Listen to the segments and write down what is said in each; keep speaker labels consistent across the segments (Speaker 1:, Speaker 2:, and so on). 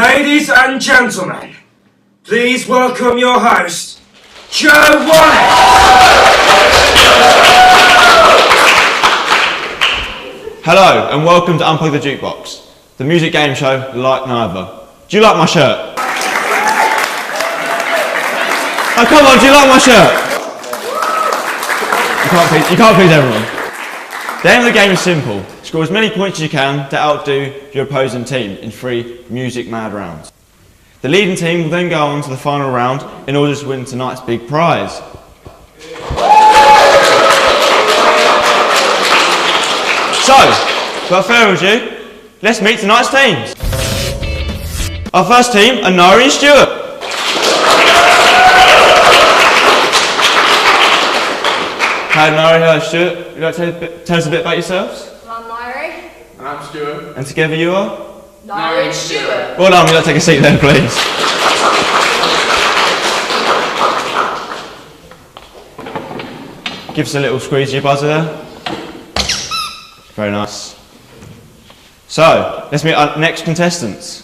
Speaker 1: Ladies and gentlemen, please welcome your host, Joe Wallace.
Speaker 2: Hello and welcome to Unplug the Jukebox, the music game show like no other. Do you like my shirt? Oh come on, do you like my shirt? You can't please everyone. The aim of the game is simple. Score as many points as you can to outdo your opposing team in 3 music mad rounds. The leading team will then go on to the final round in order to win tonight's big prize. So, without further ado, let's meet tonight's teams. Our first team are Nari and Stuart. Hi Nari, hello Stuart. Would you like to tell us a bit about yourselves?
Speaker 3: I'm Nari.
Speaker 4: And I'm Stuart.
Speaker 2: And together you are?
Speaker 3: Nari and Stuart.
Speaker 2: Well done, would you like to take a seat there please? Give us a little squeeze of your buzzer there. Very nice. So, let's meet our next contestants.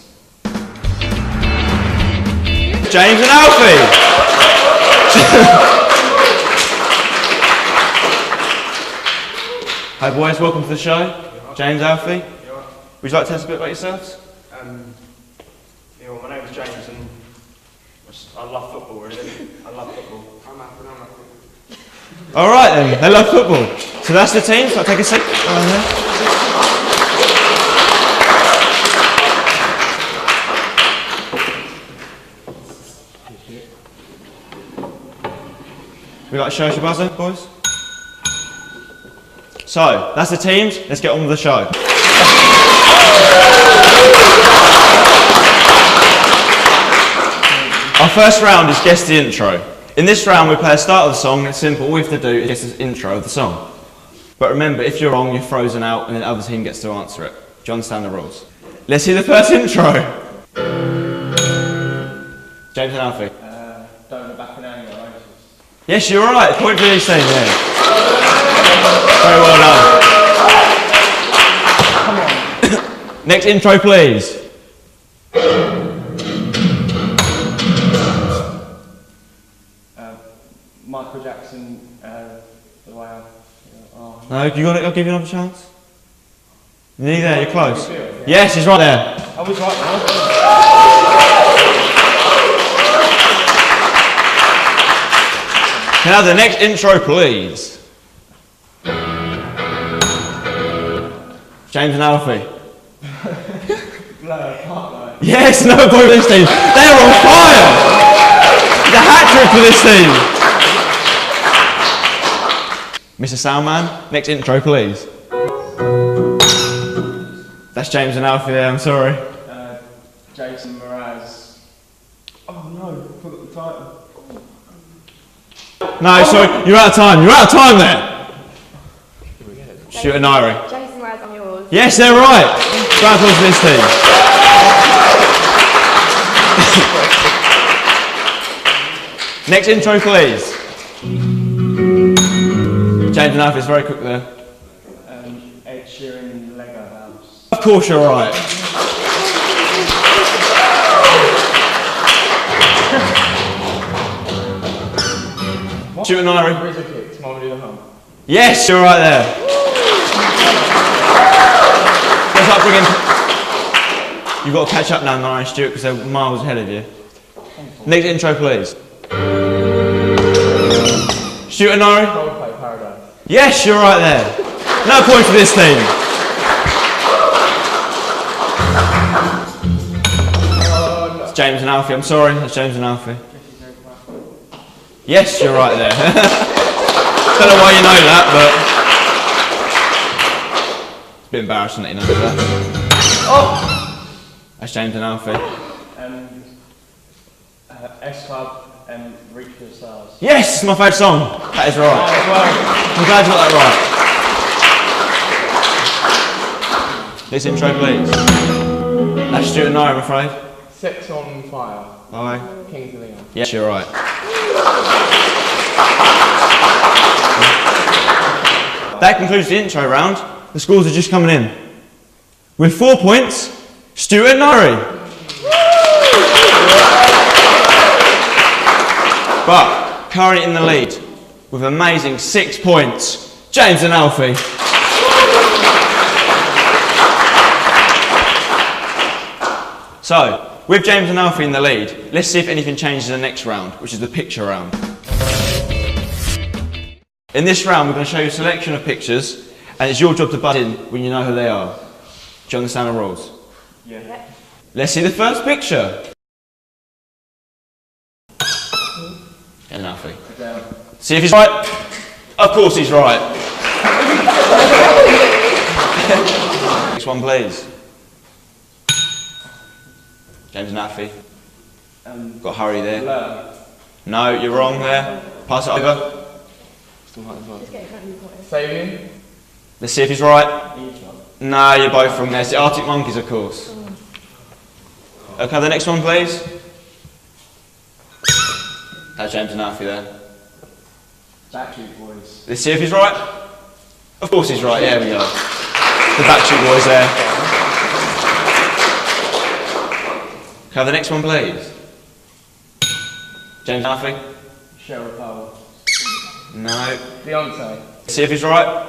Speaker 2: James and Alfie! Hi boys, welcome to the show. James, Alfie. Would you like to tell us a bit about yourselves?
Speaker 5: My name is James and I love football really. I love football. I'm happy.
Speaker 2: Alright then, they love football. So that's the team, so I'll take a seat. Right there. Would you like to show us your buzzer, boys? So, that's the teams, let's get on with the show. Our first round is Guess the Intro. In this round we play a start of the song, it's simple, all we have to do is guess the intro of the song. But remember, if you're wrong, you're frozen out and then the other team gets to answer it. Do you understand the rules? Let's hear the first intro. James and Alfie.
Speaker 5: Don't look back in anger, right?
Speaker 2: Yes, you're right, point for these teams, yeah. Very well done. Come on. Next intro, please.
Speaker 5: Michael Jackson, the way I...
Speaker 2: No, you got it, I'll give you another chance. Nearly there, you're close. Yes, he's right there.
Speaker 5: I was right there.
Speaker 2: Can I have the next intro, please? James and Alfie. Yes, no point for this team. They're on fire! The hat-trick for this team. Mr. Soundman, next intro, please. That's James and Alfie there, I'm sorry.
Speaker 5: Jason Mraz. Oh no, I forgot the title.
Speaker 2: No, sorry, you're out of time. You're out of time there. Shoot a Nairi.
Speaker 3: Jason Mraz, I'm yours.
Speaker 2: Yes, they're right. Round of applause for this team. Next intro, please. James and Alfie is very quick there.
Speaker 5: Ed Sheeran, Lego House.
Speaker 2: Of course you're right. Shoot a Nairi.
Speaker 5: Where's the kick? Mama do the hum.
Speaker 2: Yes, you're right there. Let's not bring in. You've got to catch up now, Nairi and Stuart, because they're miles ahead of you. Next intro, please. Shoot a Nairi.
Speaker 5: Coldplay Paradise.
Speaker 2: Yes, you're right there. No point for this team. It's James and Alfie, I'm sorry, that's James and Alfie. Yes, you're right there. Don't know why you know that, but it's a bit embarrassing that you know that. Oh! That's James and Alfie.
Speaker 5: S Club and Reach for the Stars.
Speaker 2: Yes, it's my favourite song. That is right. I'm glad you got that right. This intro, please. That's Stuart and I, I'm afraid.
Speaker 5: Sex on Fire.
Speaker 2: Bye.
Speaker 5: Kings of Leon.
Speaker 2: Yes, you're right. That concludes the intro round. The scores are just coming in. With 4 points, Stuart and Nari. But currently in the lead with an amazing 6 points, James and Alfie. So, with James and Alfie in the lead, let's see if anything changes in the next round, which is the picture round. In this round, we're going to show you a selection of pictures, and it's your job to butt in when you know who they are. Do you understand the rules?
Speaker 5: Yeah.
Speaker 2: Let's see the first picture. And Alfie. See if he's right. Of course he's right. Next one, please. James and Alfie. Got to hurry there. No, you're wrong there. Pass it over. Let's see if he's right. No, you're both wrong there. It's the Arctic Monkeys, of course. Okay, the next one, please. That's James and Alfie there.
Speaker 5: Backstreet Boys.
Speaker 2: Let's see if he's right. Of course he's right, there we go. The Backstreet Boys there. Okay, the next one, please. James and Alfie.
Speaker 5: Cheryl Cole.
Speaker 2: No.
Speaker 5: Beyonce.
Speaker 2: Let's see if he's right.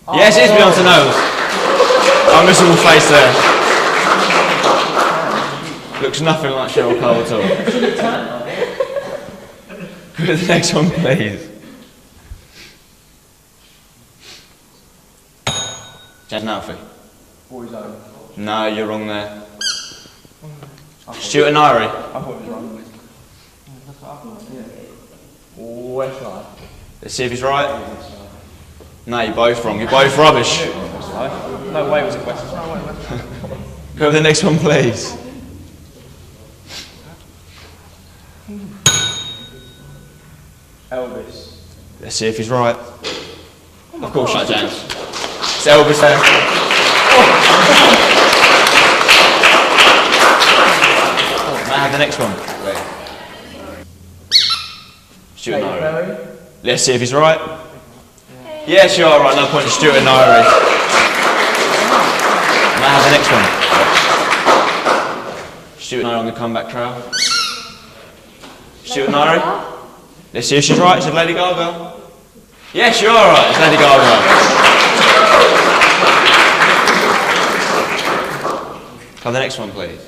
Speaker 2: Oh, yes, it is Beyonce Knowles. Unmissable face there. Looks nothing like Cheryl Cole at all. Go to the next one, please. James and Alfie.
Speaker 5: Boyzone.
Speaker 2: No, you're wrong there. Stuart and Irie.
Speaker 5: I thought it was wrong. Westlife.
Speaker 2: Let's see if he's right. No, you're both wrong. You're both rubbish.
Speaker 5: No way was it Westlife.
Speaker 2: Go to the next one, please.
Speaker 5: Elvis.
Speaker 2: Let's see if he's right. Of course, not James. It's Elvis there. May I have the next one? Stuart and Irie. Let's see if he's right. Yes, you are right. No point to Stuart and Irie. May I have the next one? Stuart and Irie on the comeback trail. Stuart and Irie. Let's see if she's right. It's Lady Gaga. Yes, you are right. It's Lady Gaga. Have the next one, please.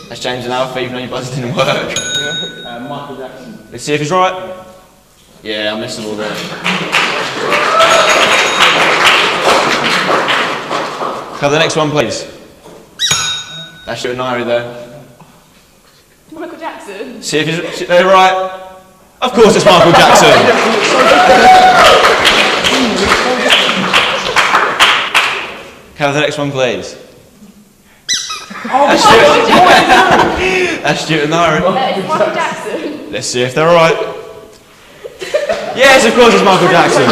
Speaker 2: That's James and Alfie, even though your buzzer didn't work.
Speaker 5: Michael Jackson.
Speaker 2: Let's see if he's right. Yeah, I missed them all there. Have the next one, please. That's you and Irie there.
Speaker 3: Michael Jackson.
Speaker 2: See if they're right. Of course it's Michael Jackson. Have the next one, please. That's Stuart and Irie.
Speaker 3: It's Michael Jackson.
Speaker 2: Let's see if they're right. Yes, of course it's Michael Jackson.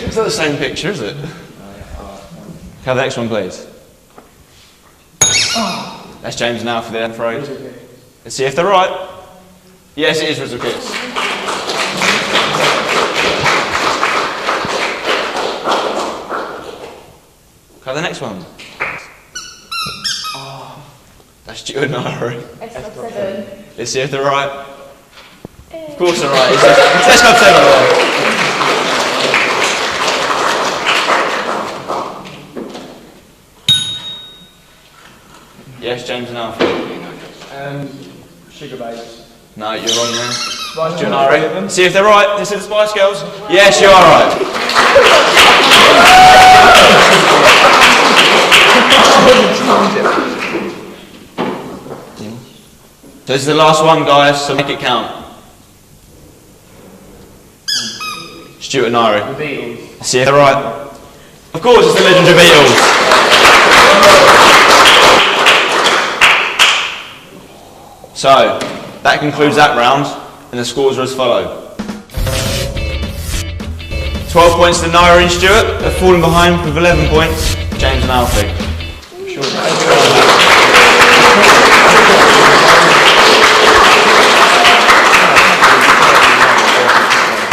Speaker 2: It's not the same picture, is it? Have the next one, please. That's James and Alfie there, I'm afraid. Let's see if they're right. Yes, it is Rizzle Kiss. Have the next one. That's Stuart and Irie.
Speaker 3: S7.
Speaker 2: Let's see if they're right. Of course they're right. Let's go 7 there. Yes, James and Alfie.
Speaker 5: Sugar Babes.
Speaker 2: No, you're wrong there. Stuart and Irie. See if they're right. This is the Spice Girls. Yes, you are right. So this is the last one, guys, so make it count. Stuart and Irie.
Speaker 5: The Beatles.
Speaker 2: See if they're right. Of course, it's the legendary Beatles. So, that concludes that round, and the scores are as follow. 12 points to Naira and Stuart, they've fallen behind with 11 points, James and Alfie.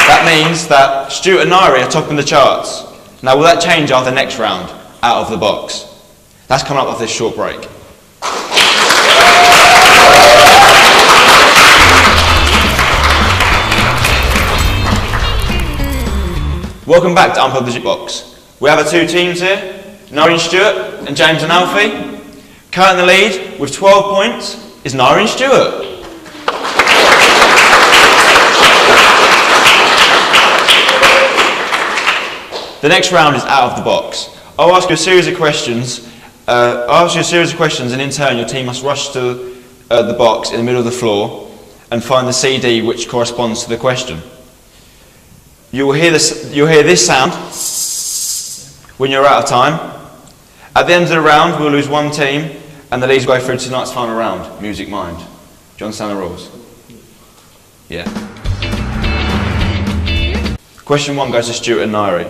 Speaker 2: That means that Stuart and Nairi are topping the charts. Now will that change after the next round, out of the box? That's coming up after this short break. Welcome back to Unplug the Jukebox. We have our two teams here, Noreen Stewart and James and Alfie. Currently in the lead with 12 points is Noreen Stewart. The next round is out of the box. I'll ask you a series of questions. And in turn your team must rush to the box in the middle of the floor and find the CD which corresponds to the question. You will hear this sound when you're out of time. At the end of the round, we'll lose one team, and the leads go through to tonight's final round, Music Mind. Do you understand the rules? Yeah. Question 1 goes to Stuart and Nairi.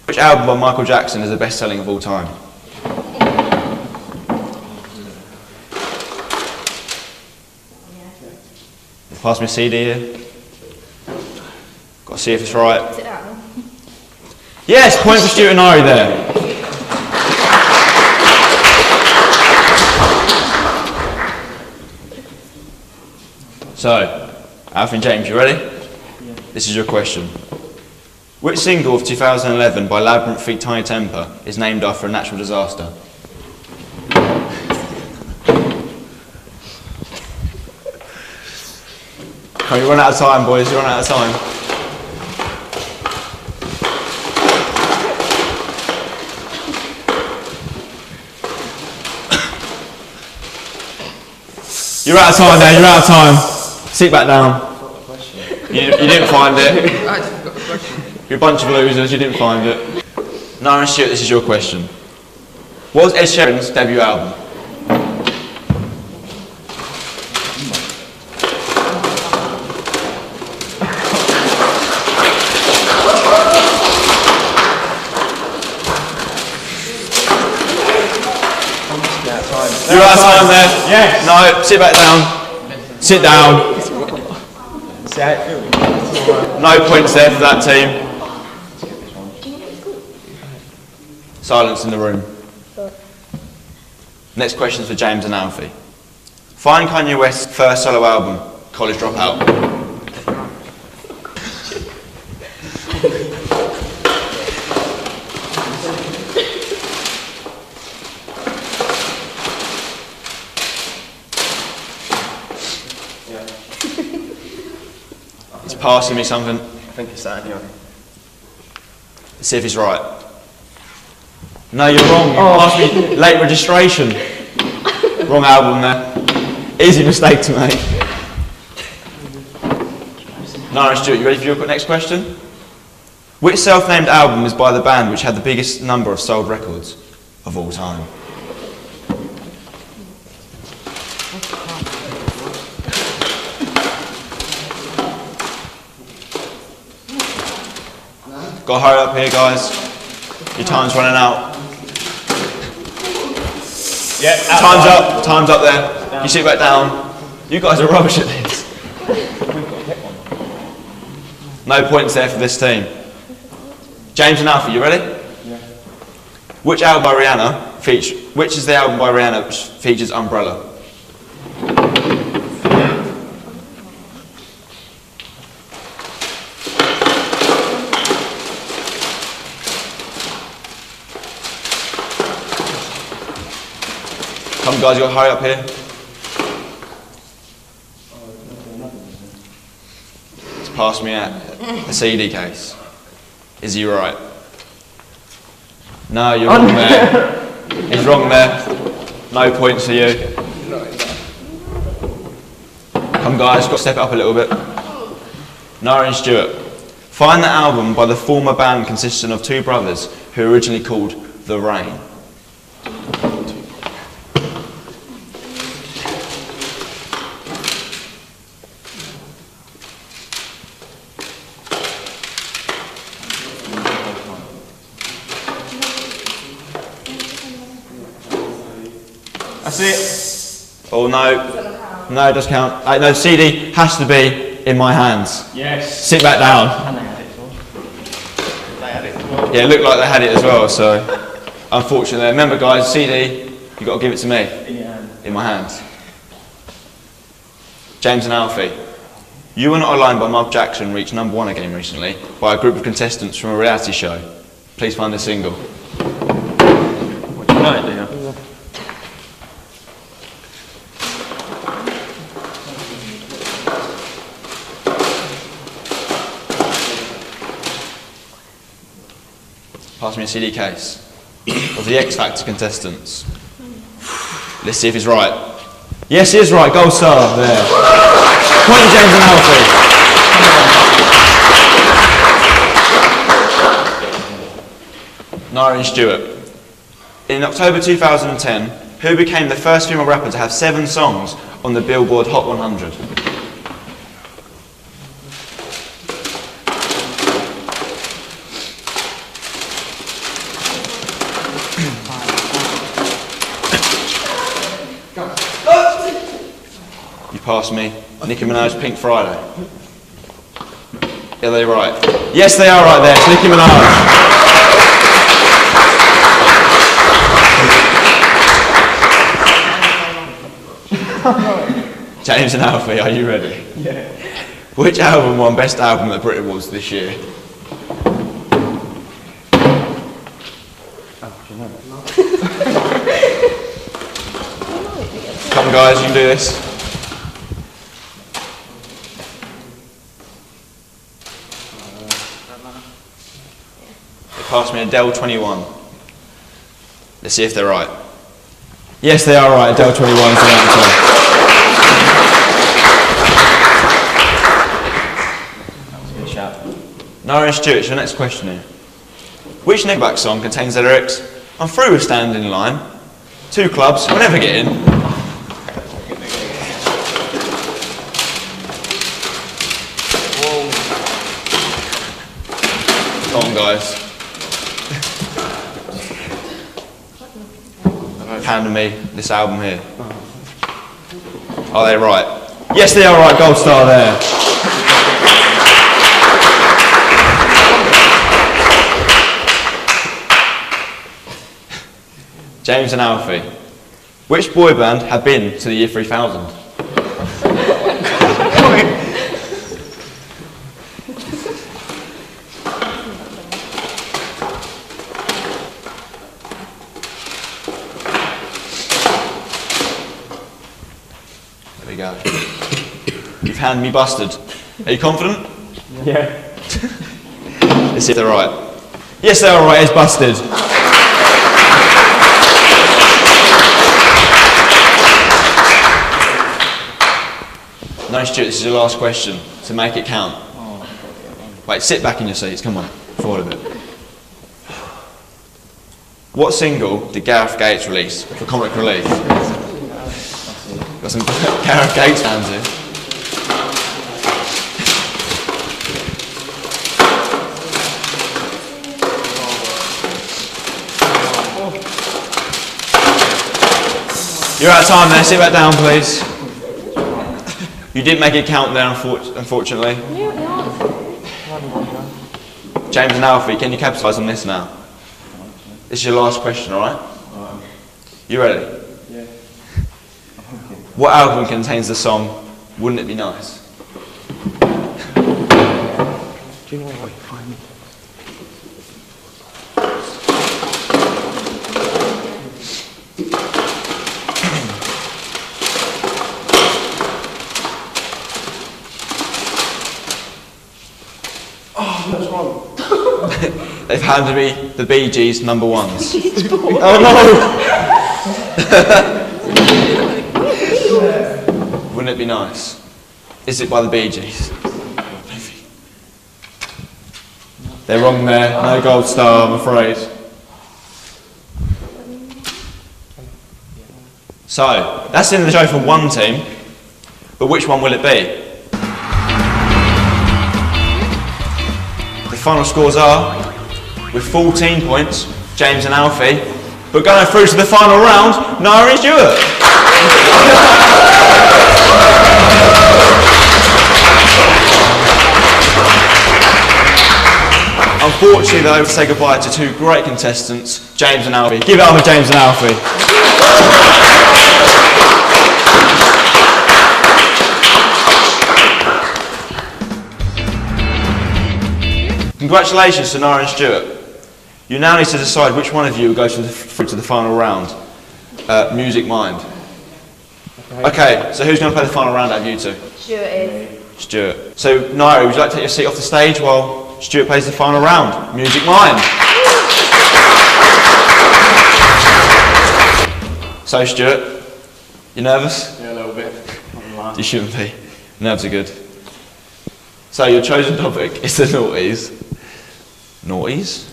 Speaker 2: Which album by Michael Jackson is the best-selling of all time? Pass me a CD here. Got to see if it's right.
Speaker 3: Sit down.
Speaker 2: Yes, point for Stuart and Nairi there. So, Alfie and James, you ready? Yeah. This is your question. Which single of 2011 by Labyrinth feat. Tiny Temper is named after a natural disaster? Oh, you run out of time, boys, you run out of time. You're out of time now, you're out of time. Sit back down. You didn't find it. You're a bunch of losers, you didn't find it. Nara Stewart, this is your question. What was Ed Sheeran's debut album? You're out of time there. Yes. No, sit back down. Sit down. No points there for that team. Silence in the room. Next question is for James and Alfie. Find Kanye West's first solo album, College Dropout. He's passing me something.
Speaker 5: I think it's that anyway.
Speaker 2: Let's see if he's right. No, you're wrong. You passed me late registration. Wrong album there. Easy mistake to make. Nara Stewart, you ready for your next question? Which self-named album is by the band which had the biggest number of sold records of all time? Got to hurry up here, guys. Your time's running out.
Speaker 5: Yeah,
Speaker 2: time's up. Time's up there. You sit back down. You guys are rubbish at this. No points there for this team. James and Alfie, you ready? Yeah. Which is the album by Rihanna which features Umbrella? Come guys, you got to hurry up here. Let's pass me a CD case. Is he right? No, you're wrong there. He's wrong there. No points for you. Come guys, got to step it up a little bit. Nara and Stewart. Find the album by the former band consisting of two brothers who were originally called The Rain.
Speaker 5: That's it.
Speaker 2: Oh no. No, it does count. No, the CD has to be in my hands.
Speaker 5: Yes.
Speaker 2: Sit back down.
Speaker 5: And they had it as well. They had it as well.
Speaker 2: Yeah, it looked like they had it as well, so unfortunately. Remember guys, CD, you've got to give it to me.
Speaker 5: In your hand.
Speaker 2: In my hands. James and Alfie. You Are Not Alone by Michael Jackson reached #1 again recently by a group of contestants from a reality show. Please find the single.
Speaker 5: What do you know, do you?
Speaker 2: Pass me a CD case of the X Factor contestants. Let's see if he's right. Yes, he is right. Gold star there. Point to James and Alfie. Nara and Stuart. In October 2010, who became the first female rapper to have 7 songs on the Billboard Hot 100? You passed me. Nicki Minaj, Pink Friday. Are they right? Yes, they are right there. It's Nicki Minaj. James and Alfie, are you ready?
Speaker 5: Yeah.
Speaker 2: Which album won Best Album at the Brit Awards this year? Come on, guys, you can do this. They passed me Adele 21. Let's see if they're right. Yes, they are right. Adele 21 is the answer.
Speaker 5: Good shout.
Speaker 2: Nara and Stuart, your next question here. Which Nickelback song contains the lyrics, "I'm through with standing in line, 2 clubs, we'll never get in"? Come on, guys. Handing me this album here. Are they right? Yes, they are right. Gold star there. James and Alfie. Which boy band have been to the year 3000? There we go. You've handed me busted. Are you confident?
Speaker 5: Yeah.
Speaker 2: Let's see if they're right. Yes, they are right. It's busted. No, Stuart, this is your last question, to make it count. Wait, sit back in your seats, come on, forward a bit. What single did Gareth Gates release for Comic Relief? Got some Gareth Gates fans here. You're out of time there, sit back down please. You did make it count there, unfortunately. James and Alfie, can you capitalise on this now? This is your last question, alright? You ready?
Speaker 5: Yeah.
Speaker 2: What album contains the song Wouldn't It Be Nice?
Speaker 5: Do you know what I find? What's wrong?
Speaker 2: They've handed me the Bee Gees #1s.
Speaker 5: Oh no!
Speaker 2: Wouldn't It Be Nice? Is it by the Bee Gees? They're wrong there. No gold star, I'm afraid. So, that's the end of the show for one team. But which one will it be? The final scores are, with 14 points, James and Alfie, but going through to the final round, Nara and Stuart. Unfortunately though, we say goodbye to 2 great contestants, James and Alfie. Give it up for James and Alfie. Congratulations to Nara and Stuart. You now need to decide which one of you will go to the final round. Music Mind. Okay, so who's going to play the final round out of you two?
Speaker 3: Stuart is.
Speaker 2: Stuart. So, Nara, would you like to take your seat off the stage while Stuart plays the final round? Music Mind. So, Stuart, you nervous?
Speaker 5: Yeah, a little bit.
Speaker 2: You shouldn't be. Nerves are good. So, your chosen topic is the noughties. Noughties?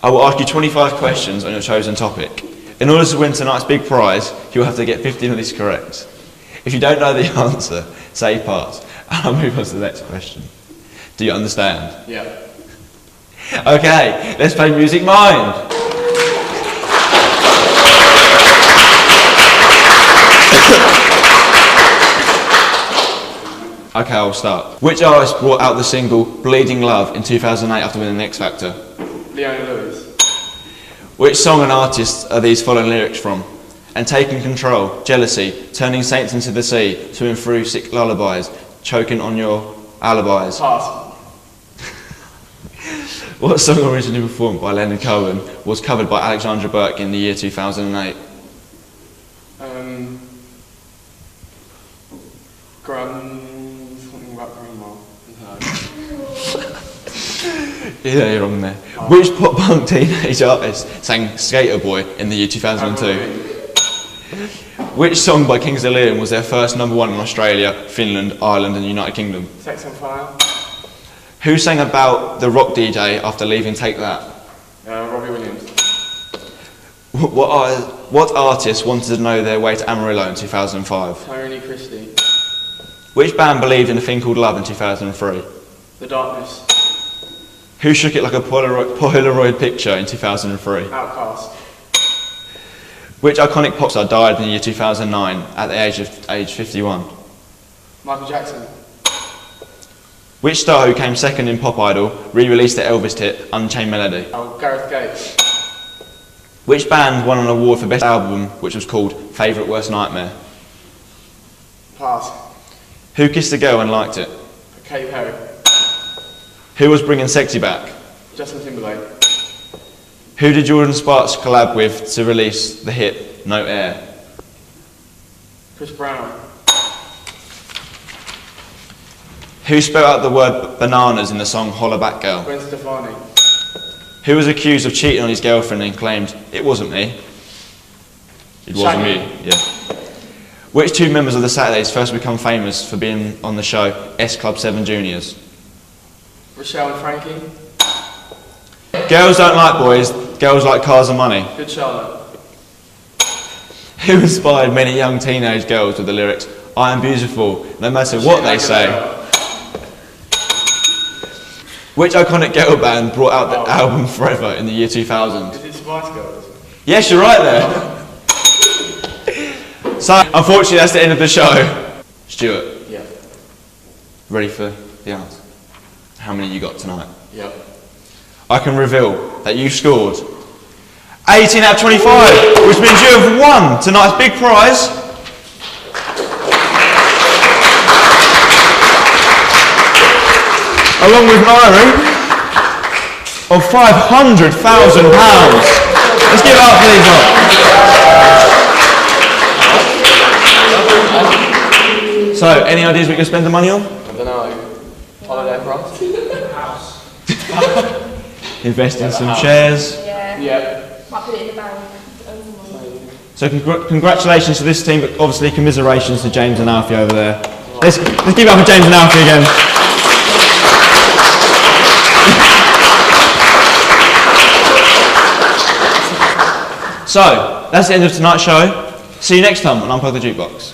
Speaker 2: I will ask you 25 questions on your chosen topic. In order to win tonight's big prize, you'll have to get 15 of these correct. If you don't know the answer, say pass. And I'll move on to the next question. Do you understand?
Speaker 5: Yeah.
Speaker 2: Okay, let's play Music Mind. Okay, I'll start. Which artist brought out the single Bleeding Love in 2008 after winning the X Factor?
Speaker 5: Leona Lewis.
Speaker 2: Which song and artist are these following lyrics from? And taking control, jealousy, turning saints into the sea, swimming through sick lullabies, choking on your alibis.
Speaker 5: Pass.
Speaker 2: What song originally performed by Leonard Cohen was covered by Alexandra Burke in the year 2008?
Speaker 5: Something about grandma.
Speaker 2: Yeah, you're wrong there. Which pop punk teenage artist sang Skater Boy in the year 2002? Which song by Kings of Leon was their first #1 in Australia, Finland, Ireland and the United Kingdom?
Speaker 5: Sex on Fire.
Speaker 2: Who sang about the rock DJ after leaving Take That?
Speaker 5: Robbie Williams.
Speaker 2: What artist wanted to know their way to Amarillo in 2005?
Speaker 5: Tyrone Christie.
Speaker 2: Which band believed in a thing called love in 2003?
Speaker 5: The Darkness.
Speaker 2: Who shook it like a Polaroid picture in 2003?
Speaker 5: Outcast.
Speaker 2: Which iconic pop star died in the year 2009 at the age 51?
Speaker 5: Michael Jackson.
Speaker 2: Which star who came second in Pop Idol re-released the Elvis hit Unchained Melody?
Speaker 5: Gareth Gates.
Speaker 2: Which band won an award for best album which was called Favourite Worst Nightmare?
Speaker 5: Pass.
Speaker 2: Who kissed a girl and liked it?
Speaker 5: Katy Perry.
Speaker 2: Who was bringing sexy back?
Speaker 5: Justin Timberlake.
Speaker 2: Who did Jordan Sparks collab with to release the hit No Air?
Speaker 5: Chris Brown.
Speaker 2: Who spelled out the word bananas in the song Holla Back Girl?
Speaker 5: Gwen Stefani.
Speaker 2: Who was accused of cheating on his girlfriend and claimed, it wasn't me? It wasn't me, yeah. Which two members of the Saturdays first become famous for being on the show S Club 7 Juniors?
Speaker 5: Rochelle and Frankie.
Speaker 2: Girls don't like boys, girls like cars and money.
Speaker 5: Good Charlotte.
Speaker 2: Who inspired many young teenage girls with the lyrics, I am beautiful, no matter what they say? Which iconic girl band brought out the album Forever in the year 2000?
Speaker 5: Is it Spice Girls?
Speaker 2: Yes, you're right there. So, unfortunately, that's the end of the show. Stuart,
Speaker 5: Yeah.
Speaker 2: ready for the answer? How many you got tonight?
Speaker 5: Yeah.
Speaker 2: I can reveal that you scored 18 out of 25, which means you have won tonight's big prize. Along with Myri, of £500,000. Let's give it up for these lot. So, any ideas we can spend the money on?
Speaker 5: I don't know. Holiday for us?
Speaker 2: Invest in some shares.
Speaker 3: Yeah.
Speaker 5: Yeah.
Speaker 3: Might put it in the bank.
Speaker 2: So congratulations to this team, but obviously commiserations to James and Alfie over there. Let's give it up for James and Alfie again. So, that's the end of tonight's show. See you next time on Unplug the Jukebox.